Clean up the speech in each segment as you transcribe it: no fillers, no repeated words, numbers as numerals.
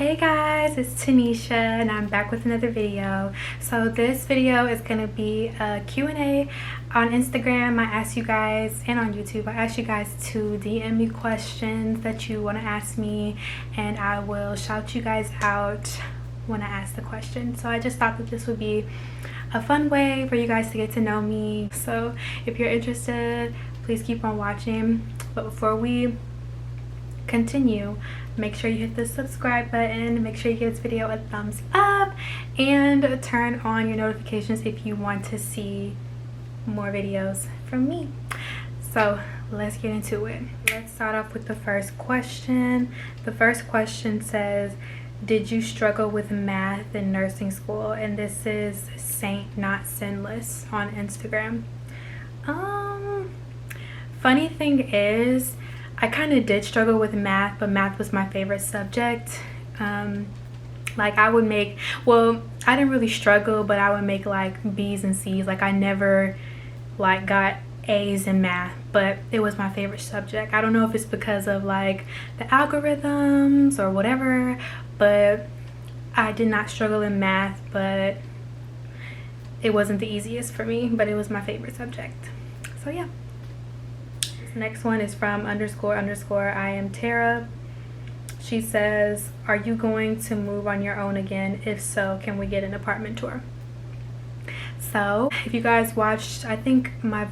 Hey guys, it's Tanisha and I'm back with another video. So this video is going to be a Q&A on Instagram. I asked you guys, and on YouTube, I asked you guys to DM me questions that you want to ask me, and I will shout you guys out when I ask the question. So I just thought that this would be a fun way for you guys to get to know me. So if you're interested, please keep on watching. But before we continue, make sure you hit the subscribe button, make sure you give this video a thumbs up, and turn on your notifications if you want to see more videos from me. So let's get into it. Let's start off with the first question. The first question says, did you struggle with math in nursing school? And this is Saint Not Sinless on Instagram. Funny thing is, I kind of did struggle with math, but math was my favorite subject. Like I would make, well, I didn't really struggle, but I would make like B's and C's. Like I never like got A's in math, but it was my favorite subject. I don't know if it's because of like the algorithms or whatever, but I did not struggle in math, but it wasn't the easiest for me, but it was my favorite subject. So yeah. Next one is from __ I am Tara. She says, are you going to move on your own again? If so, can we get an apartment tour? So if you guys watched, I think my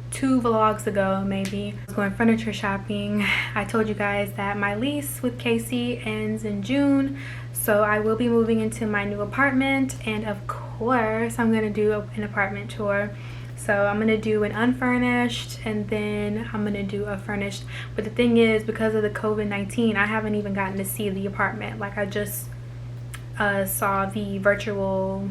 2 vlogs ago, maybe, I was going furniture shopping. I told you guys that my lease with Casey ends in June, so I will be moving into my new apartment, and of course I'm gonna do an apartment tour. So I'm gonna do an unfurnished, and then I'm gonna do a furnished. But the thing is, because of the COVID-19, I haven't even gotten to see the apartment. Like I just saw the virtual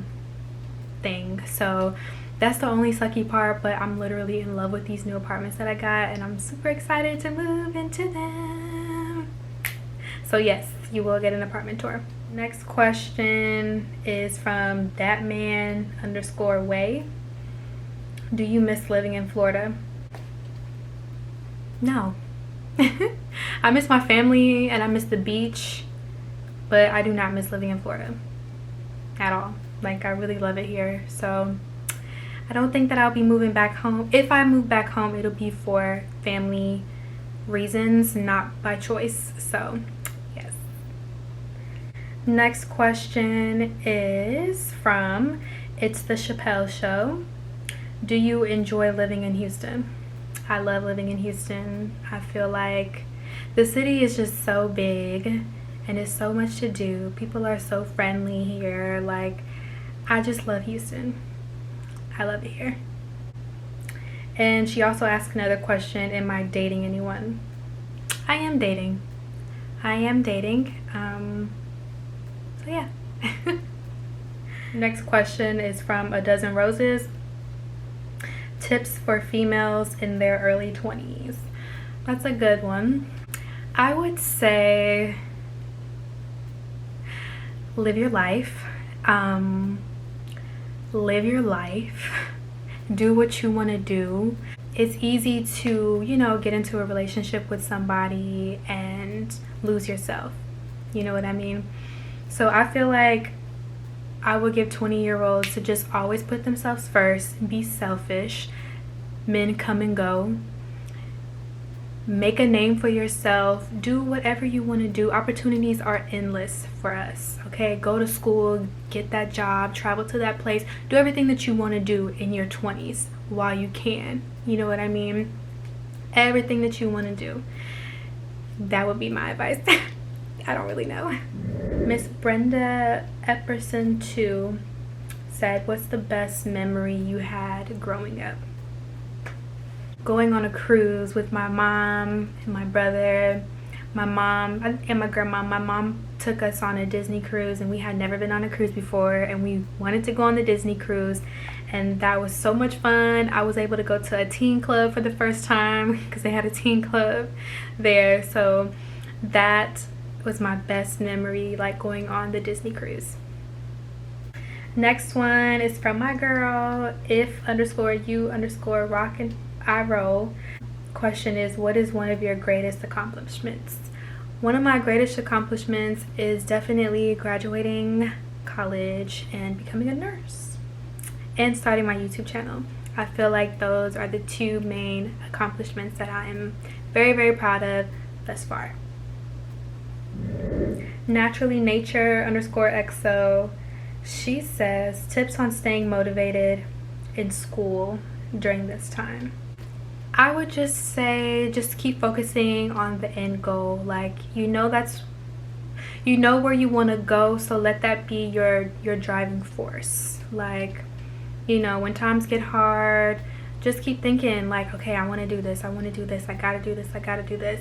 thing. So that's the only sucky part, but I'm literally in love with these new apartments that I got, and I'm super excited to move into them. So yes, you will get an apartment tour. Next question is from thatman _way. Do you miss living in Florida? No. I miss my family and I miss the beach, but I do not miss living in Florida at all. Like I really love it here. So I don't think that I'll be moving back home. If I move back home, it'll be for family reasons, not by choice. So yes. Next question is from It's the Chappelle Show. Do you enjoy living in Houston? I love living in Houston. I feel like the city is just so big and it's so much to do. People are so friendly here. Like, I just love Houston. I love it here. And she also asked another question, am I dating anyone? I am dating. So yeah. Next question is from A Dozen Roses. Tips for females in their early 20s. That's a good one. I would say live your life. Live your life. Do what you want to do. It's easy to, you know, get into a relationship with somebody and lose yourself. You know what I mean? So I feel like I would give 20-year-olds to just always put themselves first, be selfish. Men come and go. Make a name for yourself. Do whatever you want to do. Opportunities are endless for us, okay? Go to school, get that job, travel to that place. Do everything that you want to do in your 20s while you can. You know what I mean? Everything that you want to do. That would be my advice. I don't really know. Miss Brenda Epperson 2 said, what's the best memory you had growing up? Going on a cruise with my mom and my brother, my mom and my grandma. My mom took us on a Disney cruise, and we had never been on a cruise before, and we wanted to go on the Disney cruise, and that was so much fun. I was able to go to a teen club for the first time because they had a teen club there. So that was my best memory, like going on the Disney cruise. Next one is from my girl, if _you_ rock and I roll. Question is, what is one of your greatest accomplishments? One of my greatest accomplishments is definitely graduating college and becoming a nurse and starting my YouTube channel. I feel like those are the two main accomplishments that I am very, very proud of thus far. Naturally Nature _XO, she says, tips on staying motivated in school during this time. I would just say, just keep focusing on the end goal. Like, you know where you want to go, so let that be your driving force. Like, you know, when times get hard, just keep thinking like, okay, I want to do this, I want to do this, I gotta do this, I gotta do this,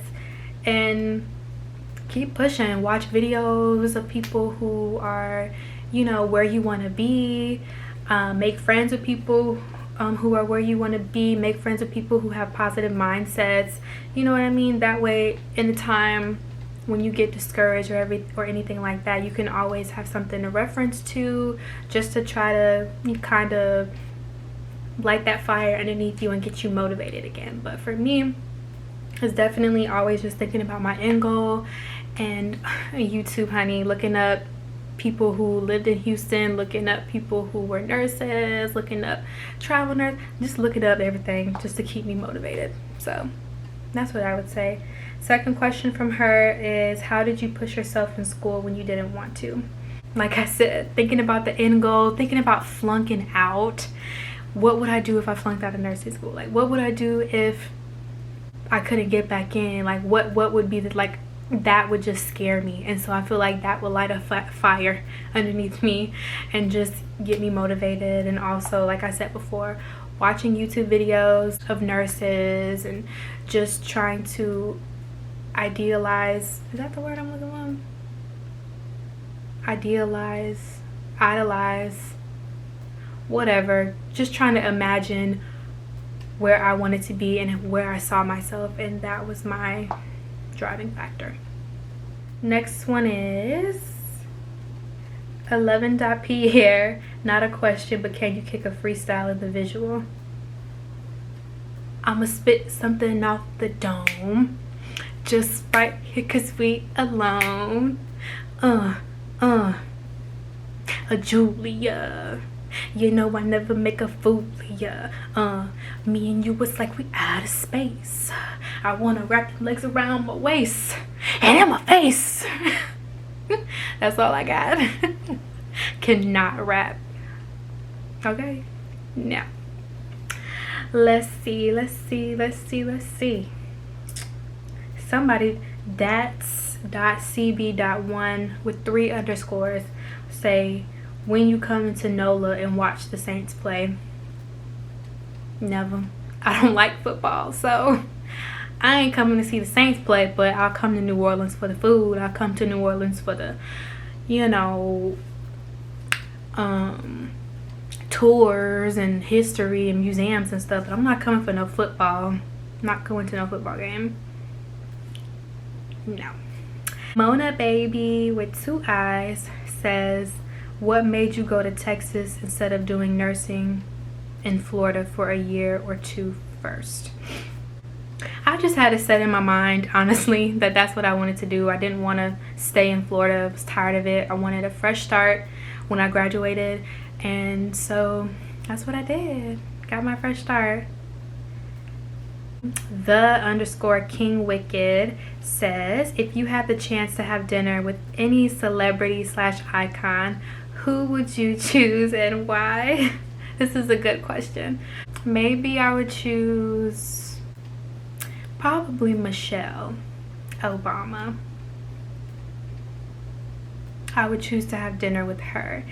and keep pushing. Watch videos of people who are, you know, where you want to be. Make friends with people who are where you want to be. Make friends with people who have positive mindsets, you know what I mean? That way, in the time when you get discouraged or anything like that, you can always have something to reference to, just to try to kind of light that fire underneath you and get you motivated again. But for me, it's definitely always just thinking about my end goal. And YouTube, honey, looking up people who lived in Houston, looking up people who were nurses, looking up travel nurse, just looking up everything just to keep me motivated. So that's what I would say. Second question from her is, how did you push yourself in school when you didn't want to? Like I said, thinking about the end goal, thinking about flunking out. What would I do if I flunked out of nursing school? Like, what would I do if I couldn't get back in? Like, what would be the, like, that would just scare me. And so I feel like that will light a fire underneath me and just get me motivated. And also, like I said before, watching YouTube videos of nurses and just trying to idealize, is that the word I'm looking for? Idolize, whatever. Just trying to imagine where I wanted to be and where I saw myself, and that was my driving factor. Next one is 11.Pierre, not a question, but can you kick a freestyle in the visual? I'ma spit something off the dome, just right here cause we alone. Julia, you know I never make a fool of ya. Me and you, it's like we out of space. I wanna wrap your legs around my waist and in my face. That's all I got. Cannot rap. Okay, now let's see. Somebody, that's.cb.1 with 3 underscores, say, when you come into NOLA and watch the Saints play. Never. I don't like football, so I ain't coming to see the Saints play, but I'll come to New Orleans for the food. I'll come to New Orleans for the, you know, tours and history and museums and stuff. But I'm not coming for no football. I'm not going to no football game. No. Mona Baby with 2 eyes says, what made you go to Texas instead of doing nursing in Florida for a year or 2 first? I just had it set in my mind, honestly, that that's what I wanted to do. I didn't want to stay in Florida. I was tired of it. I wanted a fresh start when I graduated, and so that's what I did. Got my fresh start. The_King Wicked says, if you had the chance to have dinner with any celebrity/icon, who would you choose and why? This is a good question. Maybe I would choose probably Michelle Obama. I would choose to have dinner with her.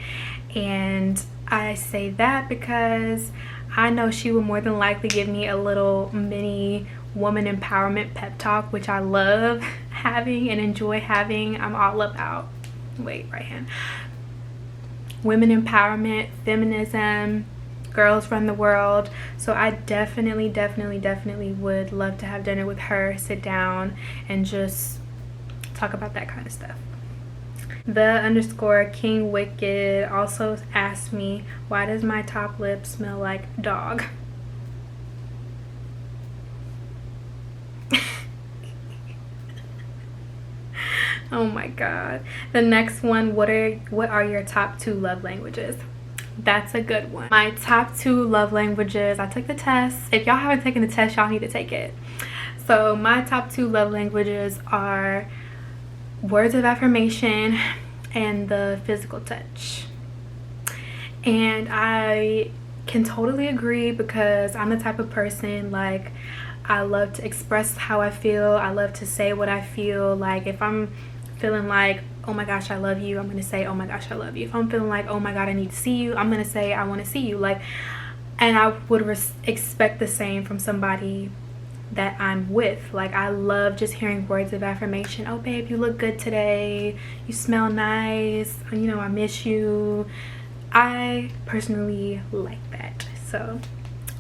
And I say that because I know she will more than likely give me a little mini woman empowerment pep talk, which I love having and enjoy having. I'm all about, right hand, women empowerment, feminism, girls run the world. So I definitely would love to have dinner with her, sit down and just talk about that kind of stuff. The_King Wicked also asked me, why does my top lip smell like dog? Oh my god. The next one, what are your top 2 love languages? That's a good one. My top 2 love languages, I took the test. If y'all haven't taken the test, y'all need to take it. So my top 2 love languages are words of affirmation and the physical touch. And I can totally agree, because I'm the type of person, like, I love to express how I feel. I love to say what I feel. Like, if I'm feeling like, oh my gosh, I love you, I'm gonna say, oh my gosh, I love you. If I'm feeling like, oh my god, I need to see you, I'm gonna say, I want to see you. Like, and I would expect the same from somebody that I'm with. Like, I love just hearing words of affirmation. Oh babe, you look good today, you smell nice, you know, I miss you. I personally like that. So,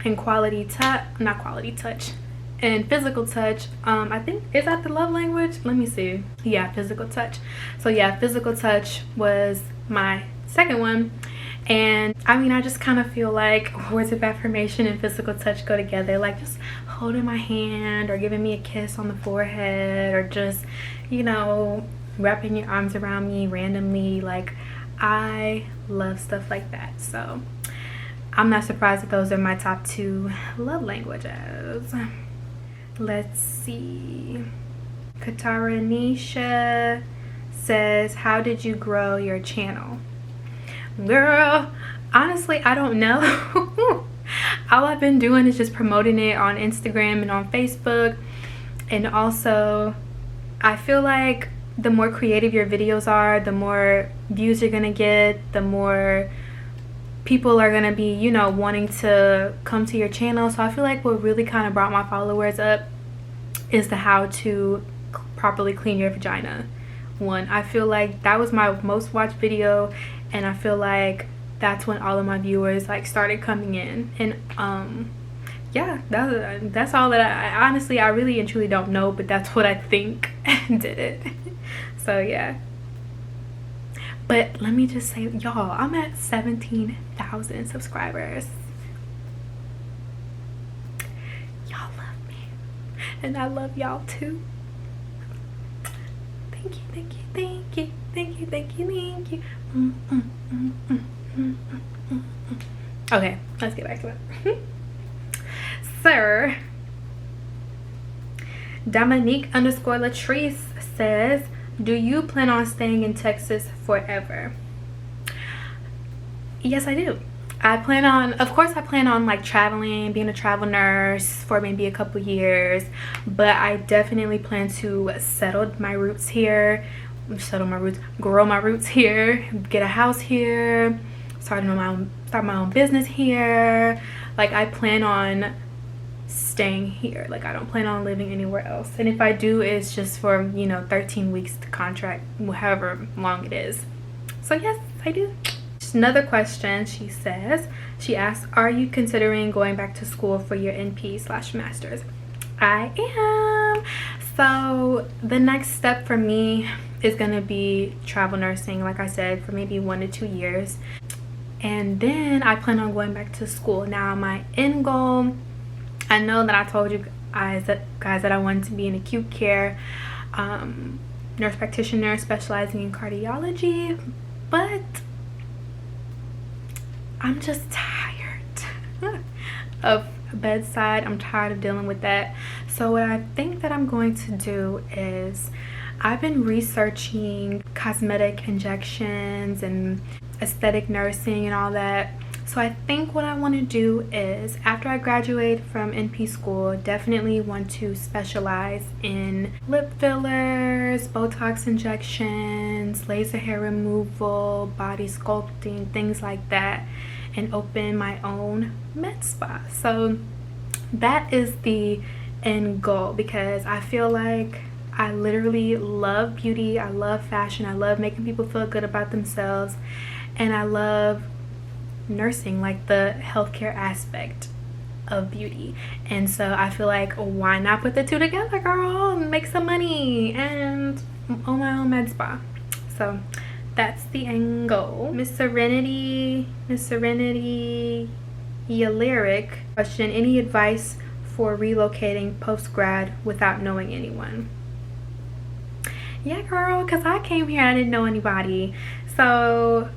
and and physical touch, I think, is that the love language? Let me see. Yeah, physical touch. So yeah, physical touch was my second one. And I mean, I just kind of feel like words of affirmation and physical touch go together. Like, just holding my hand, or giving me a kiss on the forehead, or just, you know, wrapping your arms around me randomly. Like, I love stuff like that. So I'm not surprised that those are my top 2 love languages. Let's see. Katara Nisha says, how did you grow your channel? Girl, honestly, I don't know. All I've been doing is just promoting it on Instagram and on Facebook. And also, I feel like the more creative your videos are, the more views you're gonna get, the more people are gonna be, you know, wanting to come to your channel. So I feel like what really kind of brought my followers up is the how to properly clean your vagina one. I feel like that was my most watched video, and I feel like that's when all of my viewers like started coming in. And yeah, that's all that I honestly, I really and truly don't know, but that's what I think did it. So yeah. But let me just say, y'all, I'm at 17,000 subscribers. Y'all love me, and I love y'all too. Thank you, thank you, thank you, thank you, thank you, thank you. Okay, let's get back to it. Sir Dominique _ Latrice says, do you plan on staying in Texas forever? Yes, I do. I plan on, of course, I plan on like traveling, being a travel nurse for maybe a couple years, but I definitely plan to settle my roots here, grow my roots here, get a house here, start my own business here. Like, I plan on staying here. Like, I don't plan on living anywhere else. And if I do, it's just for, you know, 13 weeks to contract, however long it is. So yes, I do. Another question, she asks, are you considering going back to school for your NP/masters? I am. So the next step for me is going to be travel nursing, like I said, for maybe 1 to 2 years. And then I plan on going back to school. Now, my end goal, I know that I told you guys that I wanted to be an acute care nurse practitioner specializing in cardiology, but I'm just tired of bedside. I'm tired of dealing with that. So what I think that I'm going to do is, I've been researching cosmetic injections and aesthetic nursing and all that. So I think what I want to do is, after I graduate from NP school, definitely want to specialize in lip fillers, Botox injections, laser hair removal, body sculpting, things like that, and open my own med spa. So that is the end goal, because I feel like I literally love beauty, I love fashion, I love making people feel good about themselves, and I love nursing, like the healthcare aspect of beauty. And so I feel like, why not put the two together, girl, and make some money and own my own med spa. So that's the end goal. Miss Serenity Lyric question, any advice for relocating post-grad without knowing anyone? Yeah, girl, because I came here, I didn't know anybody. So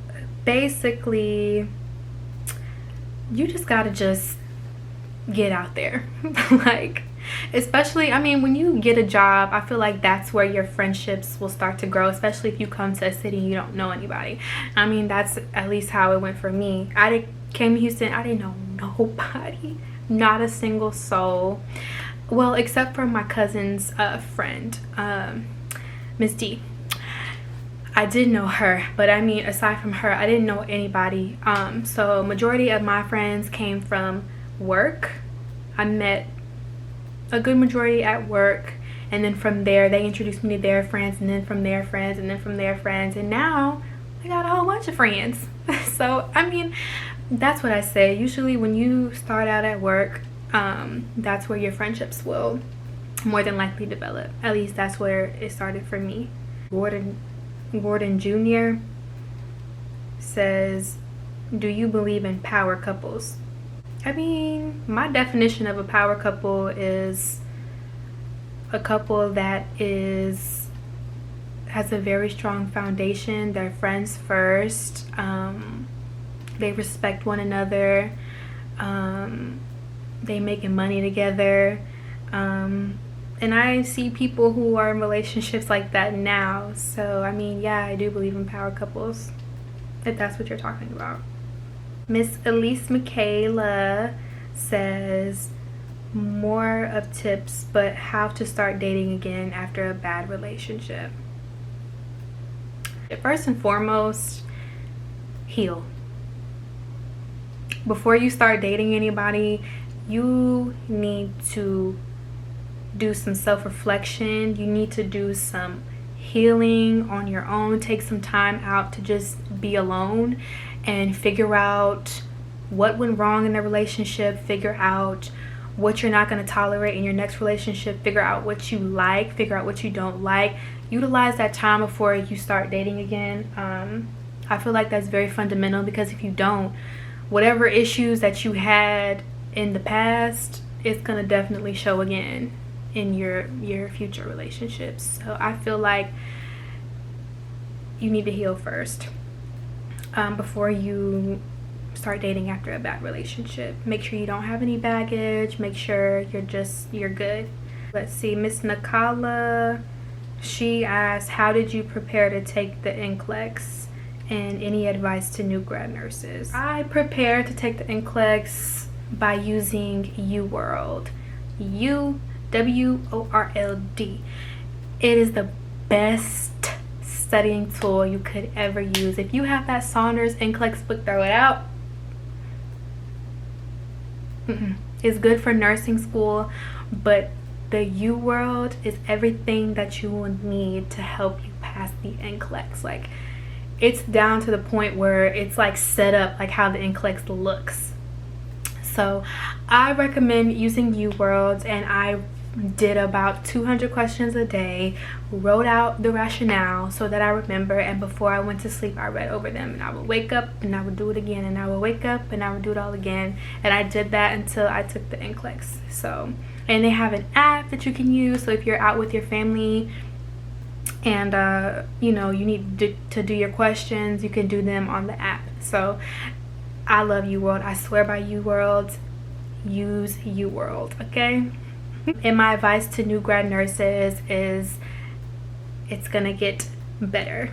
basically, you just gotta just get out there. Like, especially, I mean, when you get a job, I feel like that's where your friendships will start to grow, especially if you come to a city and you don't know anybody. I mean, that's at least how it went for me. Came to Houston, I didn't know nobody, not a single soul. Well, except for my cousin's friend, Miss D. I did know her, but I mean, aside from her, I didn't know anybody. So majority of my friends came from work. I met a good majority at work, and then from there they introduced me to their friends, and then from their friends, and then from their friends, and now I got a whole bunch of friends. So I mean, that's what I say. Usually when you start out at work, that's where your friendships will more than likely develop. At least that's where it started for me. Gordon Jr. says, do you believe in power couples? I mean, my definition of a power couple is a couple that has a very strong foundation. They're friends first. They respect one another. They making money together. And I see people who are in relationships like that now. So I mean, yeah, I do believe in power couples, if that's what you're talking about. Miss Elise Michaela says, more of tips, but how to start dating again after a bad relationship. First and foremost, heal. Before you start dating anybody, you need to do some self-reflection. You need to do some healing on your own. Take some time out to just be alone and figure out what went wrong in the relationship, figure out what you're not going to tolerate in your next relationship, figure out what you like, figure out what you don't like. Utilize that time before you start dating again. I feel like that's very fundamental, because if you don't, whatever issues that you had in the past, it's going to definitely show again in your future relationships. So I feel like you need to heal first before you start dating after a bad relationship. Make sure you don't have any baggage. Make sure you're good. Let's see, Miss Nakala, she asked, how did you prepare to take the NCLEX, and any advice to new grad nurses? I prepared to take the NCLEX by using UWorld. UWorld. It is the best studying tool you could ever use. If you have that Saunders NCLEX book, throw it out. It's good for nursing school, but the UWorld is everything that you will need to help you pass the NCLEX. Like, it's down to the point where it's like set up like how the NCLEX looks. So I recommend using UWorld, and I did about 200 questions a day, wrote out the rationale so that I remember, and before I went to sleep I read over them, and I would wake up and I would do it again, and I would wake up and I would do it all again, and I did that until I took the NCLEX. So, and they have an app that you can use, so if you're out with your family and you know, you need to do your questions, you can do them on the app. So I love UWorld. I swear by UWorld. Use UWorld, okay? And my advice to new grad nurses is, it's gonna get better.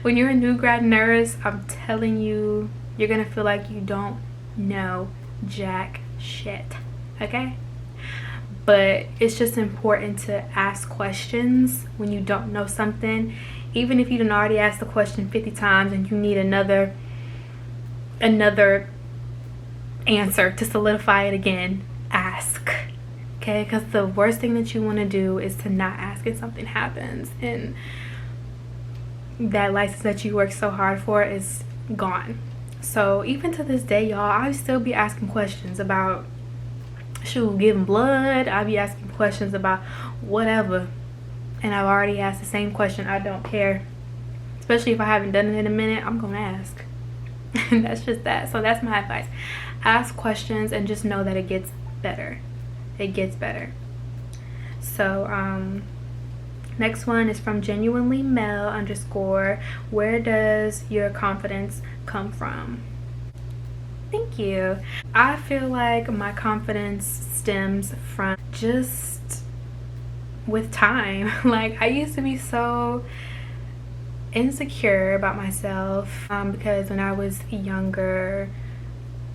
When you're a new grad nurse, I'm telling you, you're gonna feel like you don't know jack shit, okay? But it's just important to ask questions when you don't know something. Even if you done already asked the question 50 times and you need another answer to solidify it again, ask, okay? Because the worst thing that you want to do is to not ask and something happens, and that license that you worked so hard for is gone. So even to this day, y'all, I still be asking questions about, shoot, giving blood. I'll be asking questions about whatever, and I've already asked the same question. I don't care, especially if I haven't done it in a minute. I'm gonna ask. And that's just that. So that's my advice. Ask questions and just know that it gets better. It gets better. So Next one is from genuinely male _ where does your confidence come from? Thank you. I feel like my confidence stems from just with time. Like, I used to be so insecure about myself because when I was younger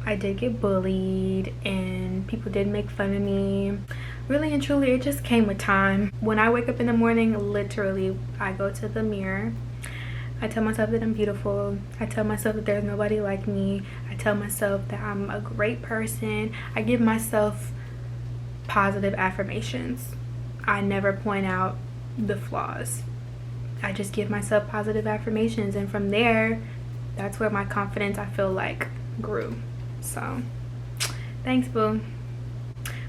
I did get bullied and people did make fun of me. Really and truly, it just came with time. When I wake up in the morning, literally I go to the mirror, I tell myself that I'm beautiful, I tell myself that there's nobody like me, I tell myself that I'm a great person. I give myself positive affirmations. I never point out the flaws. I just give myself positive affirmations, and from there, that's where my confidence, I feel like, grew. So thanks, boo.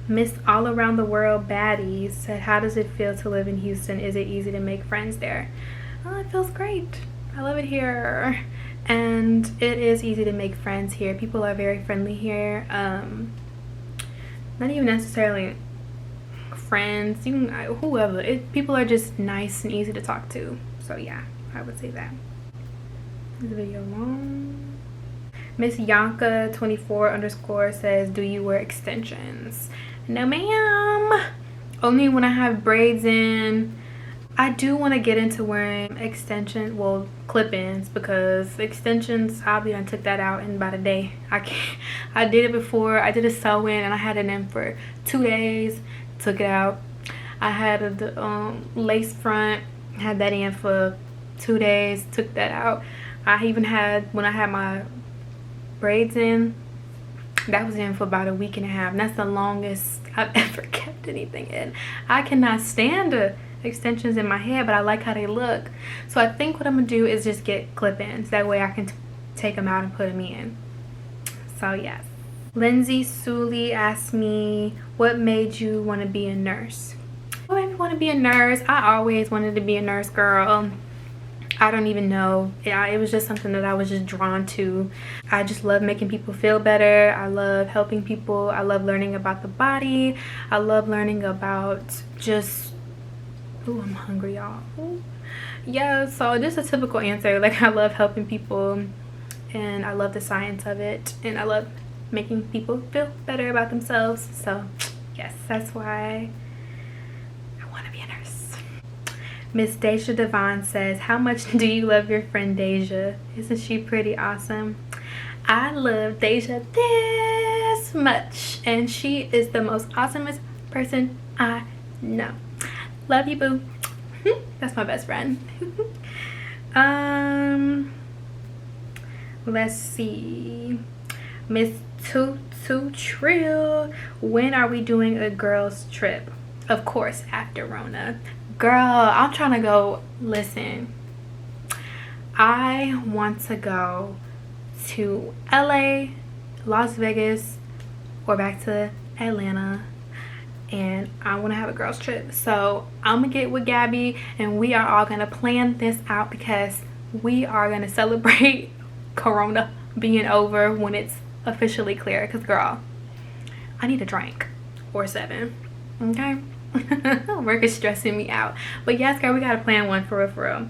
Miss All Around the World Baddies said, how does it feel to live in Houston? Is it easy to make friends there? Oh, it feels great. I love it here, and it is easy to make friends here. People are very friendly here. Not even necessarily friends, you can, whoever. People are just nice and easy to talk to. So yeah, I would say that. Is the video long? Miss Yanka 24 _ says, do you wear extensions? No, ma'am. Only when I have braids in. I do want to get into wearing extensions, well, clip-ins, because extensions, I took that out in about a day. I did it before. I did a sew-in and I had it in for 2 days, took it out. I had a lace front, had that in for 2 days, took that out. I even had, when I had my braids in, that was in for about a week and a half, and that's the longest I've ever kept anything in. I cannot stand the extensions in my head, but I like how they look. So I think what I'm gonna do is just get clip-ins, that way I can take them out and put them in. So yes. Lindsay Suley asked me, what made you want to be a nurse? What made me want to be a nurse? I always wanted to be a nurse, girl. I don't even know. It was just something that I was just drawn to. I just love making people feel better. I love helping people. I love learning about the body. I love learning about just, ooh, I'm hungry, y'all. Yeah, so just a typical answer. Like, I love helping people and I love the science of it, and I love making people feel better about themselves. So yes, that's why I want to be a nurse. Miss Deja Devon says, how much do you love your friend Deja? Isn't she pretty awesome? I love Deja this much, and she is the most awesomest person I know. Love you, boo. That's my best friend. Let's see. Miss Tutu Trill, when are we doing a girls trip? Of course, after Rona. Girl, I'm trying to go. Listen, I want to go to LA, Las Vegas, or back to Atlanta, and I want to have a girls trip. So I'm gonna get with Gabby and we are all gonna plan this out, because we are gonna celebrate Corona being over when it's officially clear. Because girl, I need a drink or 7. Okay. Work is stressing me out, but yes, girl, we gotta plan one for real.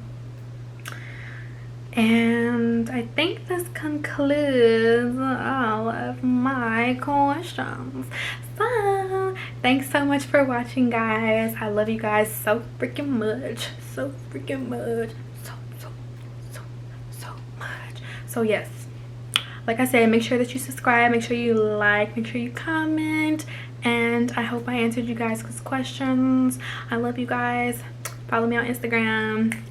And I think this concludes all of my questions. So thanks so much for watching, guys. I love you guys so freaking much, so much. So yes, like I said, make sure that you subscribe, make sure you like, make sure you comment, and I hope I answered you guys' questions. I love you guys. Follow me on Instagram